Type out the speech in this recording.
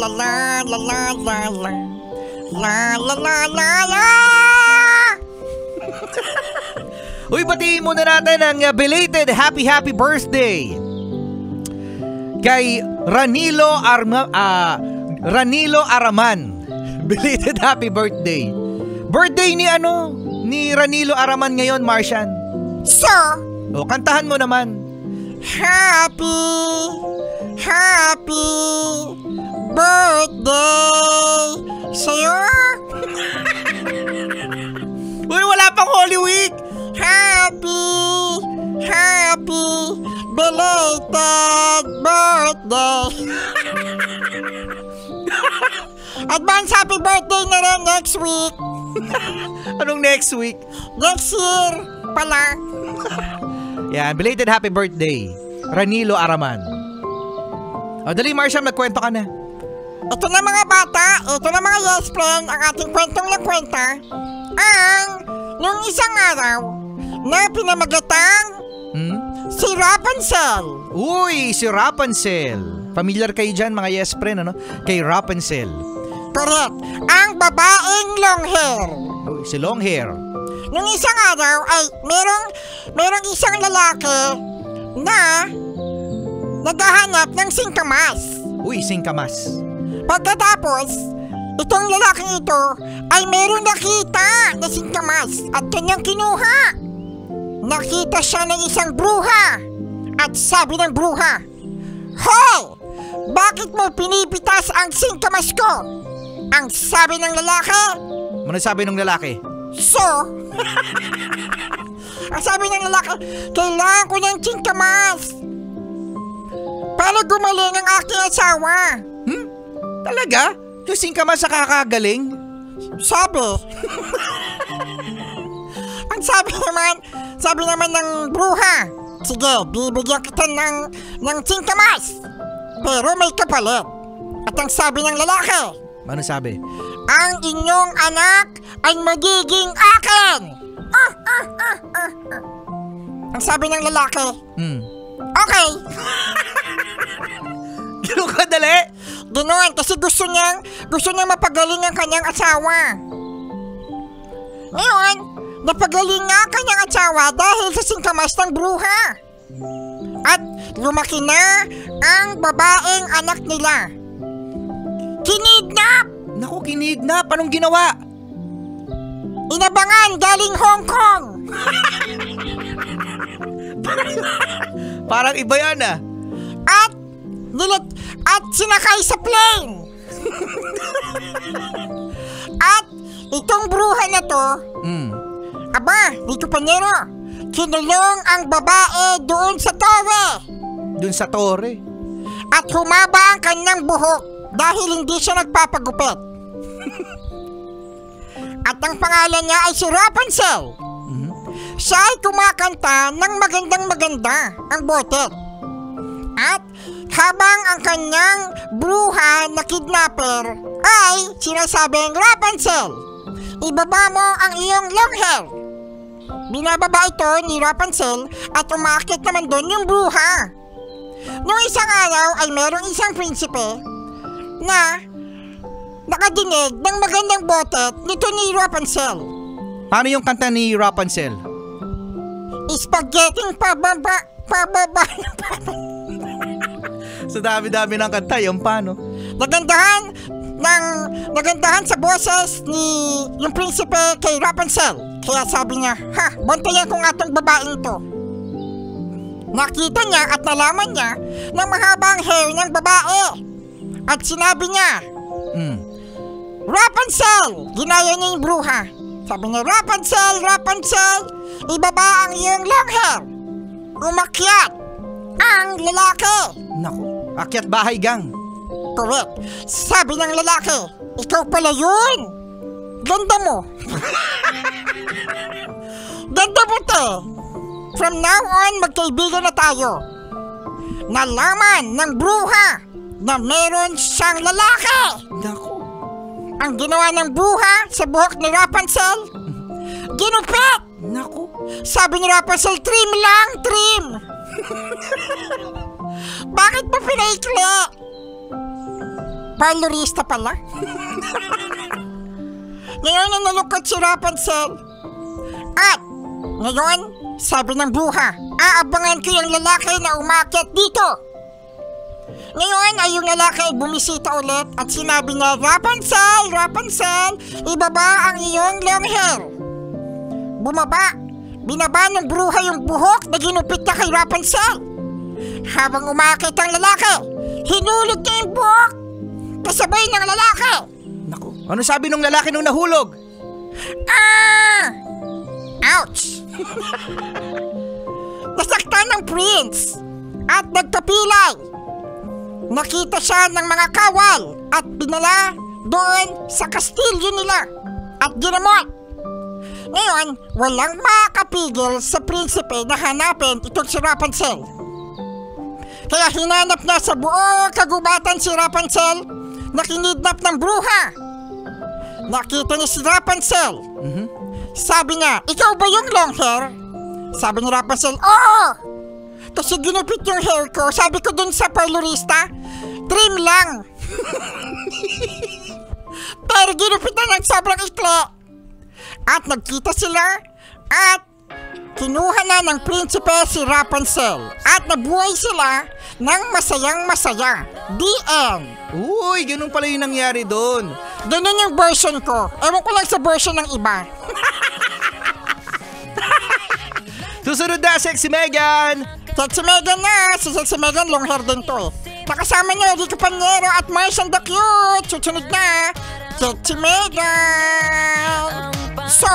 la la la la la la la la la la la. Uy, batiin muna natin ang belated happy birthday kay Ranilo Araman. Belated happy birthday. Birthday ni Ranilo Araman ngayon, Martian. So, kantahan mo naman. Happy birthday sa'yo. Uy, wala pang Holy Week. Happy belated birthday. Advance happy birthday na rin next week. Anong next week? Next year pala. Yan, belated happy birthday, Ranilo Araman. O dali, Marcia, magkwento ka na. Ito na mga bata, ito na mga yes friend, ang ating kwentong nagkwenta. Nung isang araw na pinamagatang si Rapunzel. Uy, si Rapunzel. Familiar kayo dyan mga yes friend, kay Rapunzel. Correct. Ang babaeng long hair. Uy, si long hair. Nung isang araw ay merong isang lalaki na naghahanap ng singkamas. Uy, singkamas. Pagkatapos, itong lalaking ito ay merong nakita na singkamas at kanyang kinuha. Nakita siya ng isang bruha at sabi ng bruha, "Hoy! Bakit mo pinipitas ang singkamas ko?" Ang sabi ng lalaki. Ano sabi ng lalaki? So, ang sabi ng lalaki, "Kailangan ko ng singkamas para gumaling ang aking asawa." Talaga? Yung singkamas sa kakagaling? Sabi. Ang sabi naman ng bruha, "Sige, bibigyan kita ng singkamas, pero may kapalit." At ang sabi ng lalaki, ano sabi? "Ang inyong anak ay magiging akin." Ang sabi ng lalaki, "Okay." Gano'n kadali? Ganoon, kasi gusto niyang mapagaling ang kanyang asawa. Ngayon, napagaling nga ang kanyang asawa dahil sa singkamas ng bruha. At lumaki na ang babaeng anak nila. Kinidnap! Naku, kinidnap. Anong ginawa? Inabangan galing Hong Kong. Parang iba yan At sinakay sa plane. At itong bruha na to, dito panero, kinulong ang babae doon sa tore. Doon sa tore? At humaba ang kanyang buhok dahil hindi siya nagpapagupit. At ang pangalan niya ay si Rapunzel. Siya ay kumakanta ng magandang-maganda ang botet. At habang ang kanyang bruha na kidnapper ay sinasabing, "Rapunzel, ibaba mo ang iyong long hair." Binababa ito ni Rapunzel at umaakit naman doon yung bruha. Noong isang araw ay merong isang prinsipe na nakadinig ng magandang botet nito ni Rapunzel. Paano yung kanta ni Rapunzel? Spaghetti pababa. Sa dami-dami ng kanta, yung paano? Nagandahan sa boses ni yung prinsipe kay Rapunzel. Kaya sabi niya, bantayan ko nga itong babaeng to. Nakita niya at nalaman niya ng mahabang hair ng babae. At sinabi niya, "Rapunzel!" Ginaya niya yung bruha. Sabi niya, Rapunzel, ibaba ang iyong long hair." Umakyat ang lalaki. Naku, akyat bahay gang. Correct. Sabi ng lalaki, "Ikaw pala yun. Ganda mo." Ganda mo te. From now on, magkaibigan na tayo. Nalaman ng bruha na meron siyang lalaki. Naku. Ang ginawa ng bruha sa buhok ni Rapunzel, ginupit. Naku. Sabi ni Rapunzel, "Trim lang, trim." Bakit mo pinaikli? Parlorista pala. Ngayon na nalungkot si Rapunzel. At ngayon, sabi ng bruha, aabangan ko yung lalaki na umakyat dito. Ngayon ay yung lalaki ay bumisita ulit at sinabi niya, Rapunzel, Rapunzel, ibaba ang iyong long hair. Bumaba, binaba ng bruha yung buhok na ginupit na kay Rapunzel. Habang umakyat ang lalaki, hinulog niya yung buhok kasabay ng lalaki. Naku, ano sabi nung lalaki nung nahulog? Ouch! Nasaktan ng prince at nagkapilay. Nakita siya ng mga kawal at pinala doon sa kastilyo nila at ginamot. Ngayon, walang makakapigil sa prinsipe na hanapin itong si Rapunzel. Kaya hinanap niya sa buong kagubatan si Rapunzel na kinidnap ng bruha. Nakita niya si Rapunzel. Sabi niya, ikaw ba yung long hair? Sabi ni Rapunzel, oo! Kasi ginupit yung hair ko. Sabi ko dun sa parlorista, trim lang. Pero ginupitan ng sobrang ikli. At nagkita sila at kinuha na ng prinsipe si Rapunzel. At nabuhay sila ng masayang masaya. The end. Uy, ganun pala yung nangyari doon. Ganun yung version ko. Ewan ko lang sa version ng iba. Susunod na, Sexy Megan. Sexy Megan na. Si Sexy Megan, long hair din to eh. Nakasama niyo, Rico Paniero at Marcian the Cute. Susunod na, Sexy Megan. So,